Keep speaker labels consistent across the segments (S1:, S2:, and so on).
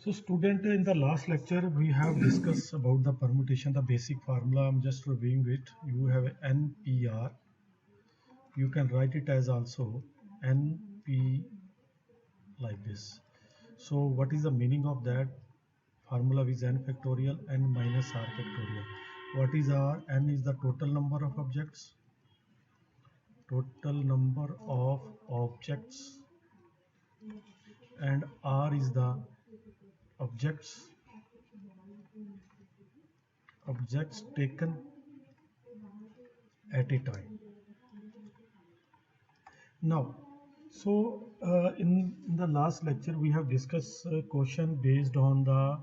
S1: So student, in the last lecture we have discussed about the permutation, the basic formula. I'm just reviewing it. You have NPR. You can write it as also NP like this. So what is the meaning of that formula? Is n factorial n minus r factorial. What is r? N is the total number of objects. Total number of objects, and r is the objects taken at a time. Now, in the last lecture we have discussed a question based on the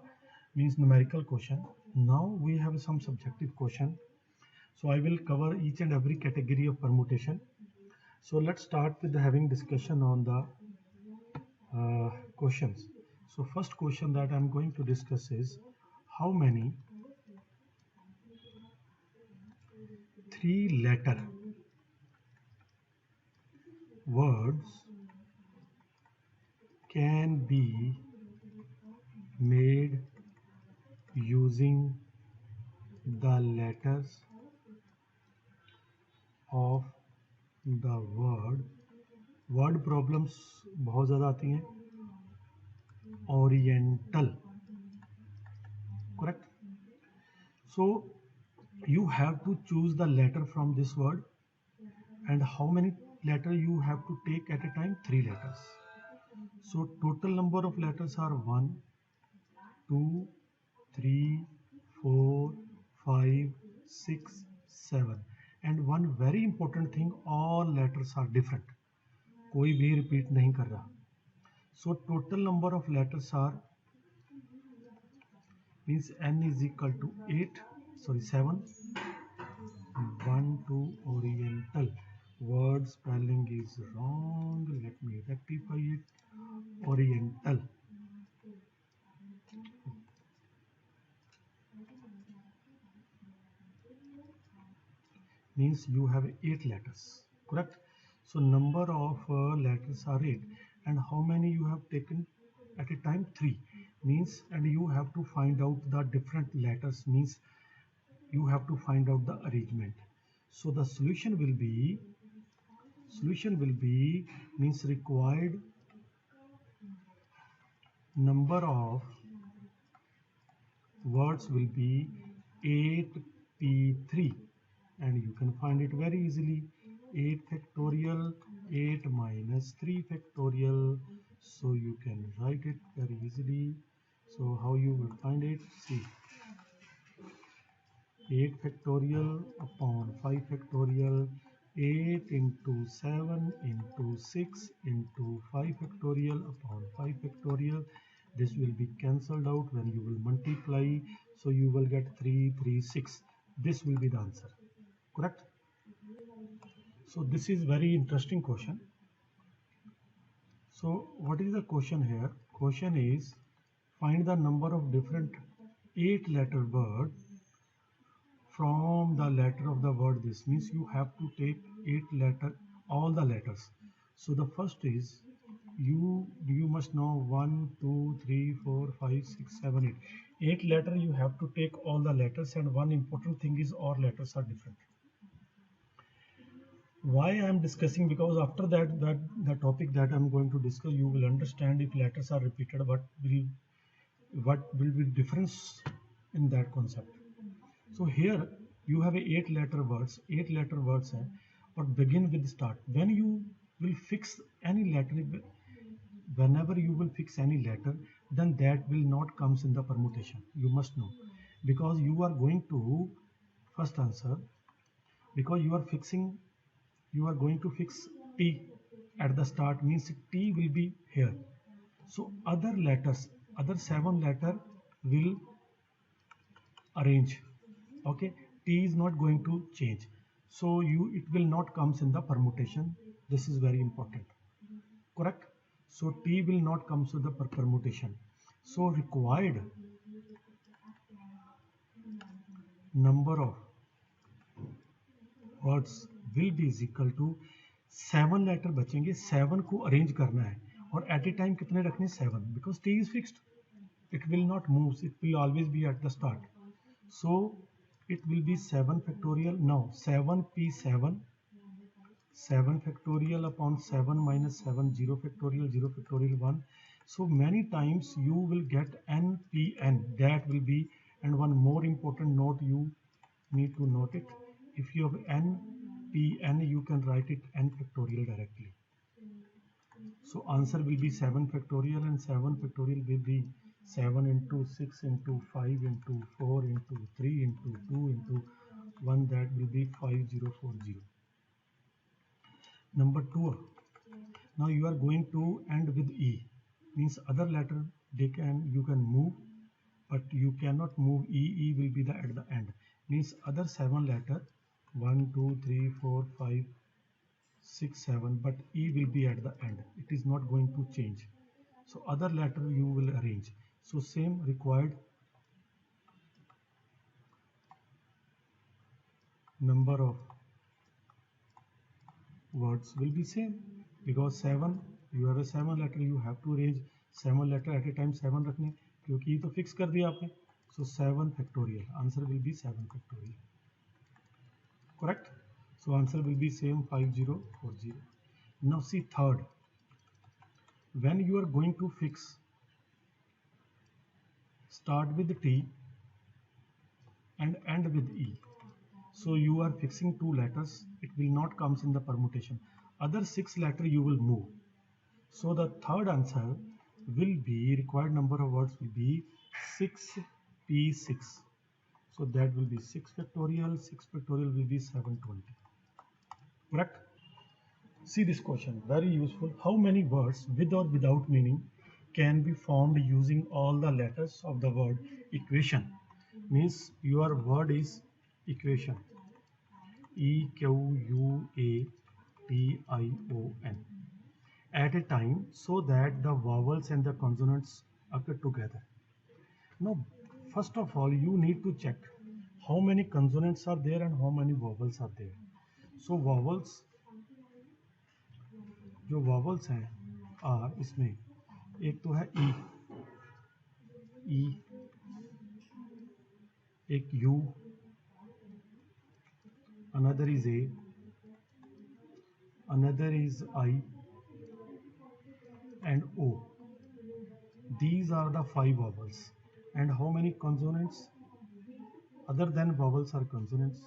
S1: means numerical question. Now we have some subjective question. So I will cover each and every category of permutation. So let's start with having discussion on the questions. So first question that I'm going to discuss is how many 3-letter words can be made using the letters of the word problems बहुत ज़्यादा आती हैं. Oriental, correct? So you have to choose the letter from this word, and how many letters you have to take at a time? 3 letters. So total number of letters are 1, 2, 3, 4, 5, 6, 7. And one very important thing, all letters are different. कोई भी repeat नहीं कर रहा. So total number of letters are means n is equal to 7. 1, 2, Oriental. Word spelling is wrong. Let me rectify it. Oriental. Means you have 8 letters, correct? So number of letters are 8, and how many you have taken at a time? 3. Means, and you have to find out the different letters, means you have to find out the arrangement. So the solution will be means required number of words will be 8p3, and you can find it very easily. 8 factorial, 8 minus 3 factorial. So you can write it very easily. So how you will find it? See, 8 factorial upon 5 factorial, 8 into 7 into 6 into 5 factorial upon 5 factorial. This will be cancelled out when you will multiply. So you will get 336. This will be the answer, correct? So this is very interesting question. So what is the question here? Question is find the number of different 8-letter word from the letter of the word. This means you have to take 8 letter, all the letters. So the first is you must know 1, 2, 3, 4, 5, 6, 7, 8. 8 letter you have to take all the letters, and one important thing is all letters are different. Why I am discussing? Because after that the topic that I am going to discuss, you will understand if letters are repeated, what will be difference in that concept. So here you have 8-letter words. 8-letter words hai, but begin with start. When you will fix any letter, whenever you will fix any letter, then that will not comes in the permutation. You must know, because you are going to first answer, because you are going to fix T at the start, means T will be here. So other letters, other 7 letter will arrange. Okay, T is not going to change. So it will not comes in the permutation. This is very important, correct? So T will not come to the permutation. So required number of words will be is equal to 7 letter बचेंगे, 7 को arrange करना है, और eight a time कितने रखने? 7, because T is fixed. it will not move, it will always be at the start. So it will be 7 factorial. Now 7p7, 7 factorial upon 7 minus 7, 0 factorial, 0 factorial 1. So many times you will get npn, that will be. And one more important note, you need to note it. If you have npn, you can write it n factorial directly. So answer will be 7 factorial, and 7 factorial will be 7 into 6 into 5 into 4 into 3 into 2 into 1, that will be 5040. Number 2. Now you are going to end with E, means other letter you can move, but you cannot move E. E will be at the end, means other 7 letter 1 2 3 4 5 6 7, but E will be at the end, it is not going to change. So other letter you will arrange. So same required number of words will be same, because 7, you have a 7 letter, you have to arrange 7 letter at a time, 7 रखने, क्योंकि ये तो fix कर दिया आपने. So 7 factorial, answer will be 7 factorial. Correct? So answer will be same 5040. Now see third, when you are going to fix, start with T and end with E. So you are fixing 2 letters, it will not comes in the permutation. Other 6 letter you will move. So the third answer will be, required number of words will be 6p6. So that will be 6 factorial, 6 factorial will be 720. Correct? See this question, very useful. How many words with or without meaning can be formed using all the letters of the word equation? Means your word is equation, EQUATION, at a time, so that the vowels and the consonants occur together. Now first of all you need to check how many consonants are there and how many vowels are there. So vowels, जो vowels हैं इसमें एक तो है E, एक U, another is A, another is I and O. These are the 5 vowels. And how many consonants other than vowels are consonants?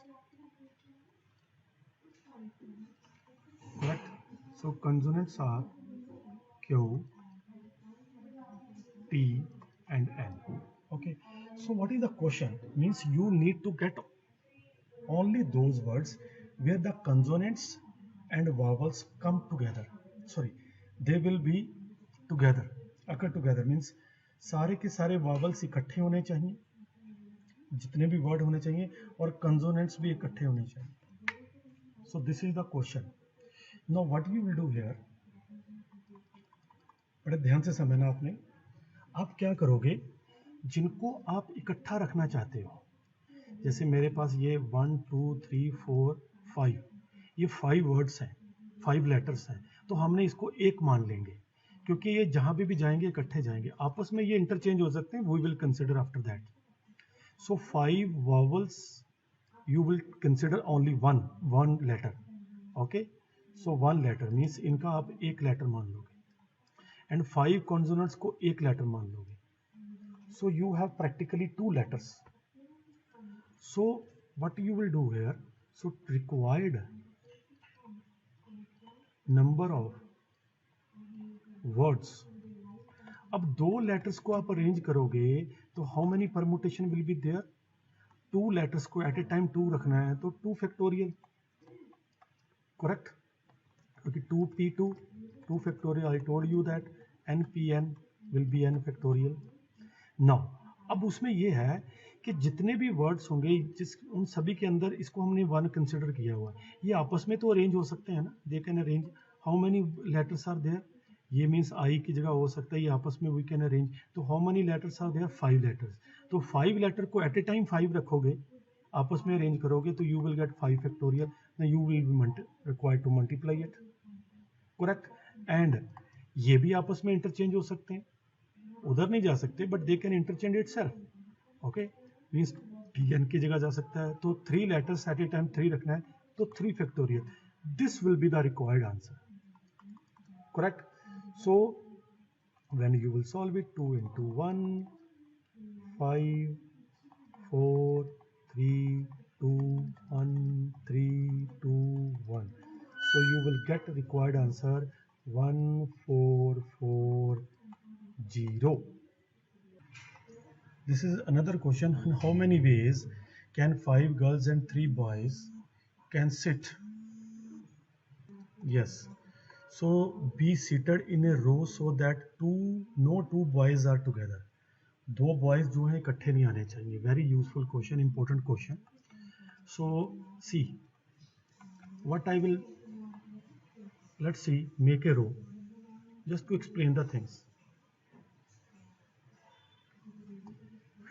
S1: Correct? So consonants are Q, T and N. Okay, so what is the question? Means you need to get only those words where the consonants and vowels come together. Sorry, they will be together, occur together, means सारे के सारे vowels इकट्ठे होने चाहिए, जितने भी word होने चाहिए, और consonants भी इकट्ठे होने चाहिए. So this is the question. Now what you will do here, बड़े ध्यान से समझना आपने. आप क्या करोगे, जिनको आप इकट्ठा रखना चाहते हो, जैसे मेरे पास ये 1 2 3 4 5, ये 5 वर्ड्स हैं, 5 लेटर्स हैं, तो हमने इसको एक मान लेंगे, क्योंकि ये जहां भी जाएंगे इकट्ठे जाएंगे, आपस में ये इंटरचेंज हो सकते हैं. We will consider after that. So 5 vowels you will consider only one letter. Okay, so 1 letter means इनका आप एक लेटर मान लोगे, एंड 5 कॉन्सोनेंट्स को एक लेटर मान लोगे. सो you have practically 2 letters. So what you will do here, so required number of words. अब 2 letters को आप अरेंज करोगे तो how many permutation will be there? 2 letters को at a time 2 रखना है तो 2 factorial. Correct? क्योंकि 2p2, 2 factorial, I told you that npn will be n factorial. Now अब उसमें ये है कि जितने भी वर्ड्स होंगे उन सभी के अंदर इसको हमने 1 कंसिडर किया हुआ है. ये आपस में तो अरेंज हो सकते हैं ना, they can arrange. How many letters are there, ये मीन्स आई की जगह हो सकता है, ये आपस में वी कैन अरेंज. तो how many letters are there, 5 letters. तो 5 लेटर को एट ए टाइम 5 रखोगे, आपस में अरेंज करोगे तो you will gate 5 factorial. You will be required to multiply it. Correct? And ये भी आपस में इंटरचेंज हो सकते हैं. उधर नहीं जा सकते, but they can interchange it self. Okay, means tn की जगह जा सकता है. तो 3 लेटर्स एट ए टाइम 3 रखना है, तो 3 factorial. This will be the required answer. Correct. So when you will solve it, 2 into 1, 5, 4, 3, 2, 1, 3, 2, 1. So you will get required answer 1440. This is another question. In how many ways can 5 girls and 3 boys can sit? Yes. So be seated in a row so that no two boys are together. 2 boys जो हैं इकट्ठे नहीं आने चाहिए. Very useful question, important question. So see what I will, let's see, make a row just to explain the things.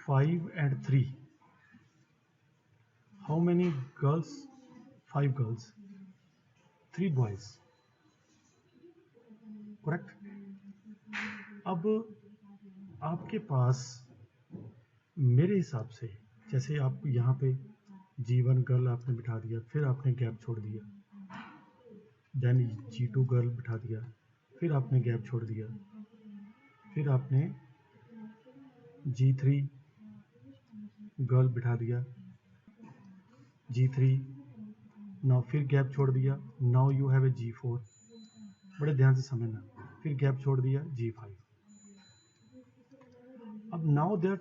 S1: 5 and 3. How many girls? 5 girls, 3 boys. Correct. अब आपके पास मेरे हिसाब से, जैसे आप यहाँ पे G1 गर्ल आपने बिठा दिया, फिर आपने गैप छोड़ दिया, देन G2 गर्ल बिठा दिया, फिर आपने गैप छोड़ दिया, फिर आपने G3 गर्ल बिठा दिया, G3, नाउ फिर गैप छोड़ दिया, now you have A G4. बड़े ध्यान से समझना. फिर गैप छोड़ दिया, G5. अब नाउ देयर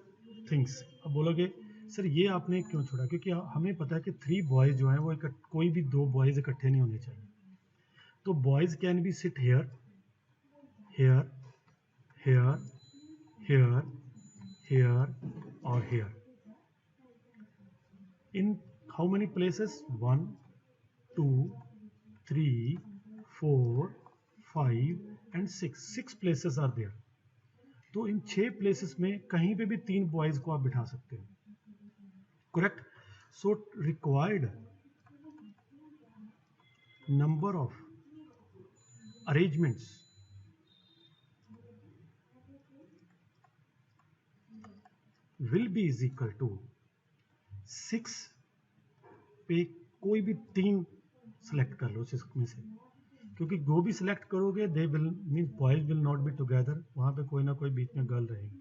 S1: थिंग्स. अब बोलोगे सर ये आपने क्यों छोड़ा? क्योंकि हमें पता है कि 3 बॉयज जो हैं वो कोई भी 2 बॉयज इकट्ठे नहीं होने चाहिए. तो boys can be sit here, here, here, here, here और here. In how many places? 1, 2, 3, 4, 5 and 6. 6 places are there. तो इन 6 places में कहीं पे भी 3 boys को आप बिठा सकते हो. Correct. So required number of arrangements will be is equal to 6 पे कोई भी 3 सेलेक्ट कर लो 6 में से, क्योंकि जो भी सिलेक्ट करोगे they will mean boys will not be together. वहां पे कोई ना कोई बीच में गर्ल रहेगी.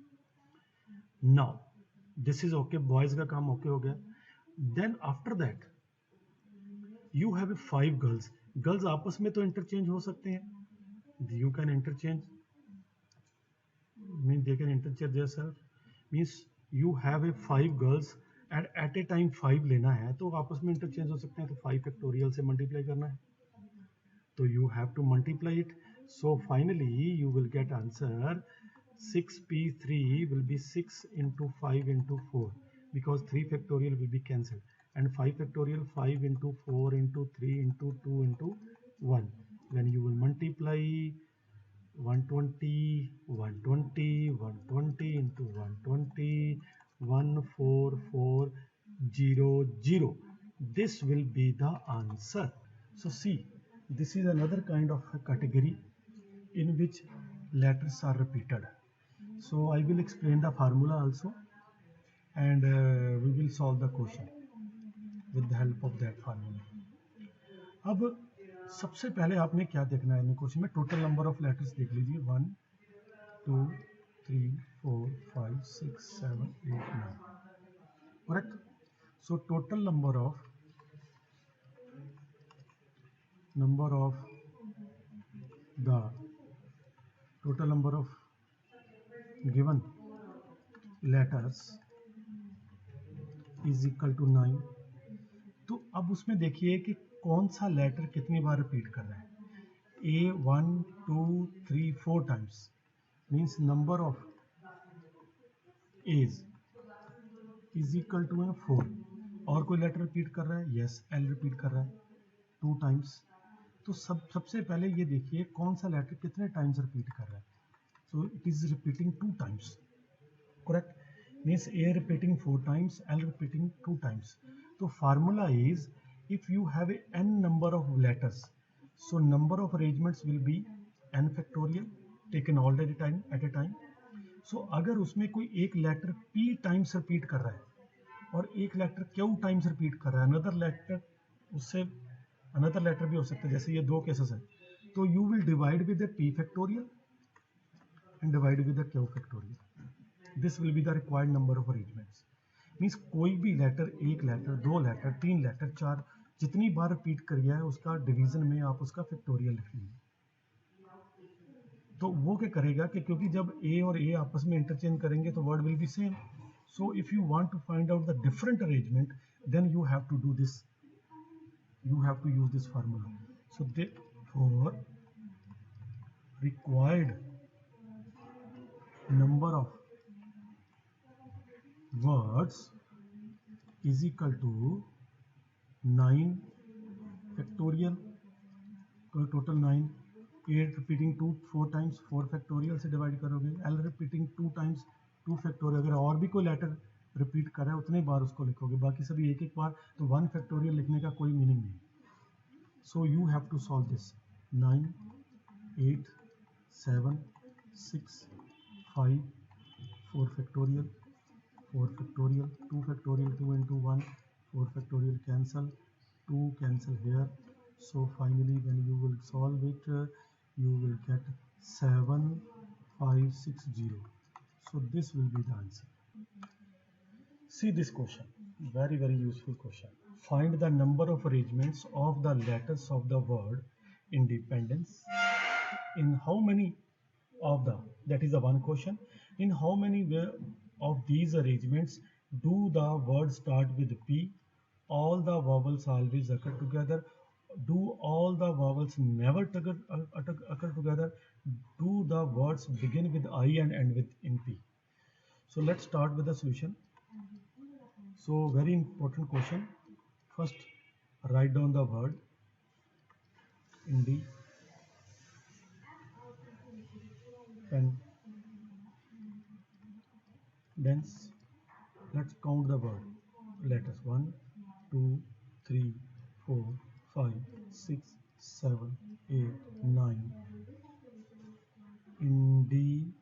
S1: Now this is okay, boys का काम ओके हो गया. Then after that you have 5 girls. Girls आपस में तो इंटरचेंज हो सकते हैं. You can interchange, mean they can interchange their self. Means you have a 5 girls and at a time 5 लेना है, तो आपस में इंटरचेंज हो सकते हैं. तो 5 फैक्टोरियल से मल्टीप्लाई करना है, तो you have to multiply it. So finally you will get answer 6p3 will be 6 into 5 into 4, because 3 factorial will be cancelled, and 5 factorial 5 into 4 into 3 into 2 into 1. When you will multiply 120, 120, 120 into 120, 14400. This will be the answer. So see, this is another kind of a category in which letters are repeated. So I will explain the formula also, and we will solve the question with the help of that formula. अब सबसे पहले आपने क्या देखना है question में? Total number of letters देख लीजिए. 1, 2, 3, 4, 5, 6, 7, 8, 9. Correct. So total number of the total number of given letters is equal to 9. तो अब उसमें देखिए कि कौन सा लेटर कितनी बार रिपीट कर रहा है. A 1, 2, 3, 4 times means number of A's is equal to 4. और कोई लेटर रिपीट कर रहा है? यस, L रिपीट कर रहा है 2 times. तो सबसे पहले ये देखिए कौन सा लेटर कितने टाइम्स रिपीट कर रहा है. So it is repeating 2 times. Correct. Means A repeating 4 times, L repeating 2 times. तो formula is if you have n number of letters, so number of arrangements will be n factorial taken all at a time. सो अगर उसमें कोई एक letter P times repeat कर रहा है और एक लेटर Q टाइम्स रिपीट कर रहा है, अनदर लेटर उससे अनदर लेटर भी हो सकता है, जैसे ये दो केसेस है, तो you will divide with the P factorial and divide with the Q factorial. This will be the required number of arrangements. Means कोई भी लेटर, एक लेटर, दो लेटर, तीन लेटर, चार, जितनी बार रिपीट करिए है उसका डिवीजन में आप उसका फैक्टोरियल लिख लीजिए. तो वो क्या करेगा कि क्योंकि जब ए और ए आपस में इंटरचेंज करेंगे तो word will be same. So if you want to find out the different arrangement then you have to do this, you have to use this formula. So therefore required number of words is equal to 9 factorial, तो total 9, 8 repeating 2 4 times 4 factorial से divide करोगे, L repeating 2 times 2 factorial. अगर और भी कोई letter repeat कर रहा है उतने बार उसको लिखोगे, बाकी सभी एक एक बार, तो 1 फैक्टोरियल लिखने का कोई मीनिंग नहीं. So you have to solve this. 9, 8, 7, 6, 5, 4 factorial, 4 factorial, 2 factorial, 2 into 1, 4 factorial cancel, 2 cancel here. So finally when you will solve it, you will get 7560. So this will be the answer. See this question, very useful question. Find the number of arrangements of the letters of the word independence. In how many of the, that is the one question, in how many of these arrangements do the words start with P? All the vowels always occur together. Do all the vowels never occur together? Do the words begin with I and end with in P? So let's start with the solution. So very important question. First, write down the word independence. Let's count the word letters. 1, 2, 3, 4, 5, 6, 7, 8, 9. INDEPEN.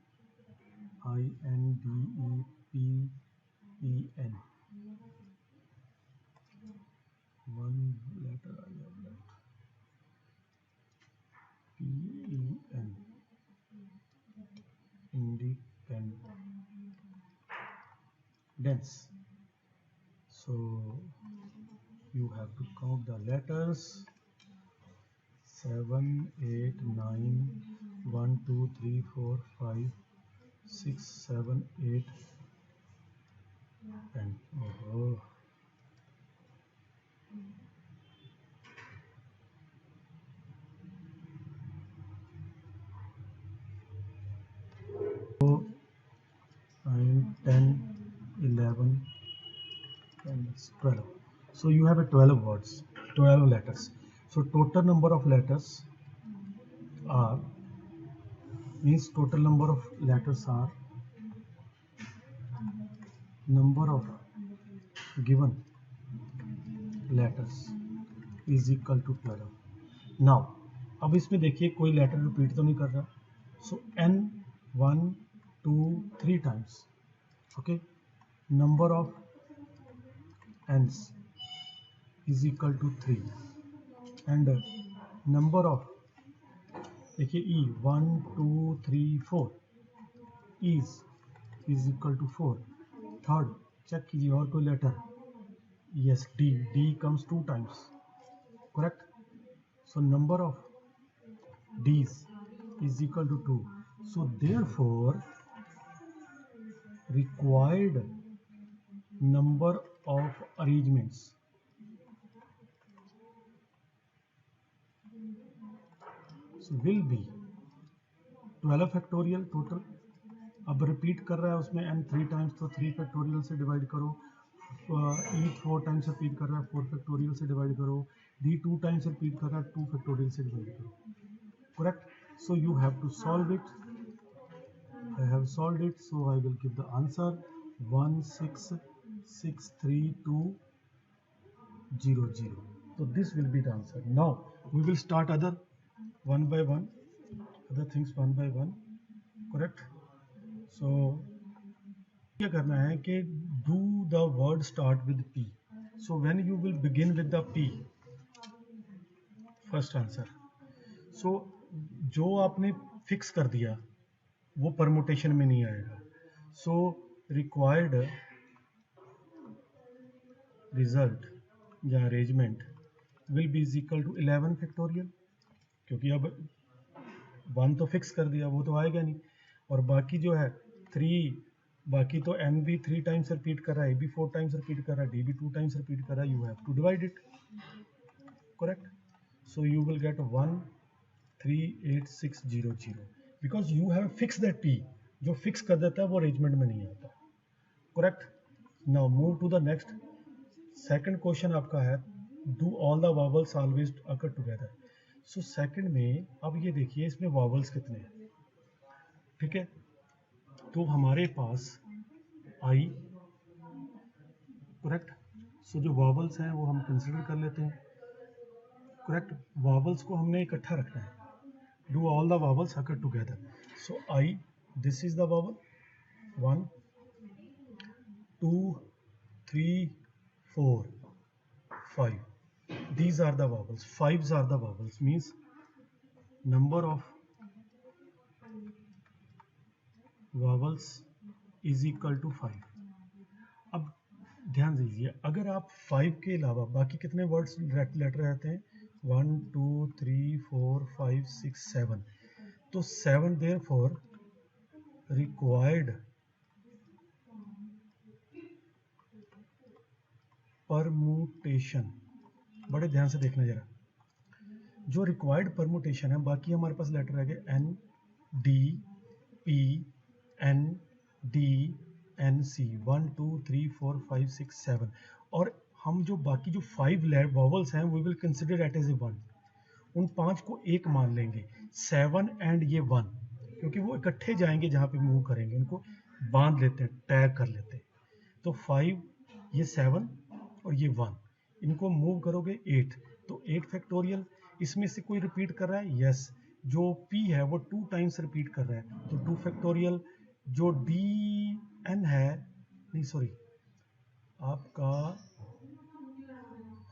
S1: One letter I have left. PEN. Independence. So you have to count the letters. 7, 8, 9, 1, 2, 3, 4, 5, 6, 7, 8, and oh. So 9, 10, 11, and 12. So you have a 12 words, 12 letters. So total number of letters are, means total number of letters are number of given letters is equal to 12. Now अब इसमें देखिए कोई letter repeat तो नहीं कर रहा, सो n 1 2 3 times. Okay, number of n's is equal to 3 and number of, देखिए e 1 2 3 4 is equal to 4. Third check कीजिए और कोई letter, yes d comes 2 times, correct. So number of d's is equal to 2. So therefore required number of arrangements will be 12 factorial total. अब repeat कर रहा है उसमें n 3 times, तो 3 factorial से डिवाइड करो. e 4 टाइम्स रिपीट कर रहा है, 4 फैक्टोरियल से डिवाइड करो. d 2 टाइम्स रिपीट कर रहा है, 2 फैक्टोरियल से डिवाइड करो, correct. So you have to solve it. I have solved it, so I will give the answer 1663200. So this will be the answer. Now we will start other one by one, other things one by one, correct. So क्या करना है कि do the word start with P. So when you will begin with the P, first answer. So जो आपने fix कर दिया वो permutation में नहीं आएगा. सो रिक्वायर्ड रिजल्ट या arrangement will be is equal to 11 factorial, क्योंकि अब 1 तो फिक्स कर दिया, वो तो आएगा नहीं. और बाकी जो है 3, बाकी तो n भी 3 टाइम्स रिपीट कर रहा है, a भी 4 टाइम्स रिपीट कर रहा है, d भी 2 टाइम्स रिपीट कर रहा है. You have to divide it. Correct. So you will get 138,600 because you have fix that p. जो फिक्स कर देता है वो अरेंजमेंट में नहीं आता. Correct. Now move to the next. Second question आपका है do all the vowels always occur together. So second में अब ये देखिए इसमें वावल्स कितने हैं. ठीक है, तो हमारे पास आई. करेक्ट. सो जो वावल्स हैं वो हम कंसिडर कर लेते हैं. करेक्ट. वावल्स को हमने इकट्ठा रखना है. Do all the vowels occur together. So I, this is the vowel 1 2 3 4 5. These are the vowels. 5s are the vowels, means number of vowels is equal to 5. अब ध्यान दीजिए, अगर आप 5 के अलावा बाकी कितने वर्ड्स लेटर रहते हैं 1 2 3 4 5 6 7. तो 7 therefore required permutation. बड़े ध्यान से देखना जरा. जो रिक्वायर्ड परमुटेशन है, बाकी हमारे पास लेटर रह गए N D P N D N C 1 2 3 4 5 6 7. और हम जो बाकी जो 5 वॉवल्स हैं we will consider it as a 1. उन 5 को एक मान लेंगे. 7 एंड ये 1, क्योंकि वो इकट्ठे जाएंगे जहाँ पे मूव करेंगे, उनको बांध लेते हैं, टैग कर लेते हैं. तो 5, ये 7 और ये 1, इनको मूव करोगे 8. तो 8 फैक्टोरियल. इसमें से कोई रिपीट कर रहा है? यस. जो p है वो 2 टाइम्स रिपीट कर रहा है, तो 2 फैक्टोरियल. जो d n है, नहीं सॉरी, आपका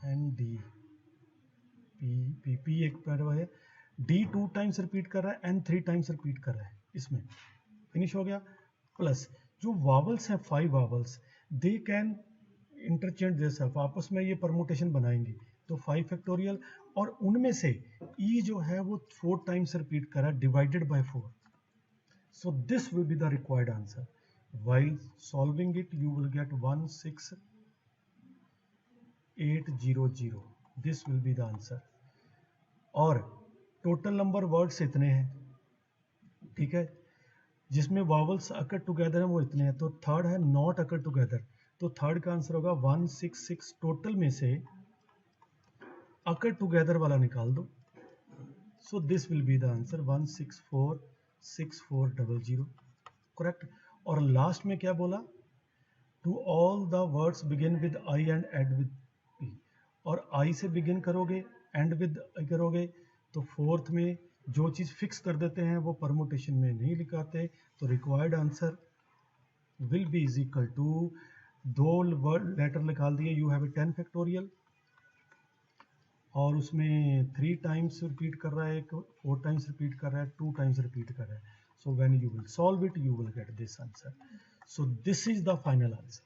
S1: एन डी पी एक पैर है. d 2 टाइम्स रिपीट कर रहा है, n 3 टाइम्स रिपीट कर रहा है. इसमें फिनिश हो गया. प्लस जो वावल्स हैं 5 vowels, they can interchange their self, आपस में ये परमुटेशन बनाएंगे. तो 5 फैक्टोरियल, और उनमें से e जो है वो 4 टाइम्स रिपीट कर रहा है divided by 4. So this will be the required answer. While solving it you will gate 16800. This will be the answer. और टोटल नंबर वर्ड्स इतने हैं. ठीक है, जिसमें वावल्स अकर टुगेदर है वो इतने हैं. तो थर्ड है नॉट अकर टुगेदर, तो थर्ड का आंसर होगा 166. टोटल में से अकर टुगेदर वाला निकाल दो. So this will be the answer 1646400. Correct. और लास्ट में क्या बोला? Do all the words begin with I and end with P. और आई से बिगिन करोगे, एंड विद करोगे, तो फोर्थ में जो चीज़ फिक्स कर देते हैं वो परमुटेशन में नहीं लिखाते. तो required answer will be is equal to, 2 word letter निकाल दिए, यू हैव ए 10 फैक्टोरियल, और उसमें 3 टाइम्स रिपीट कर रहा है, 4 टाइम्स रिपीट कर रहा है, 2 टाइम्स रिपीट कर रहा है. सो when you will solve it you will get this answer. So this is the final answer.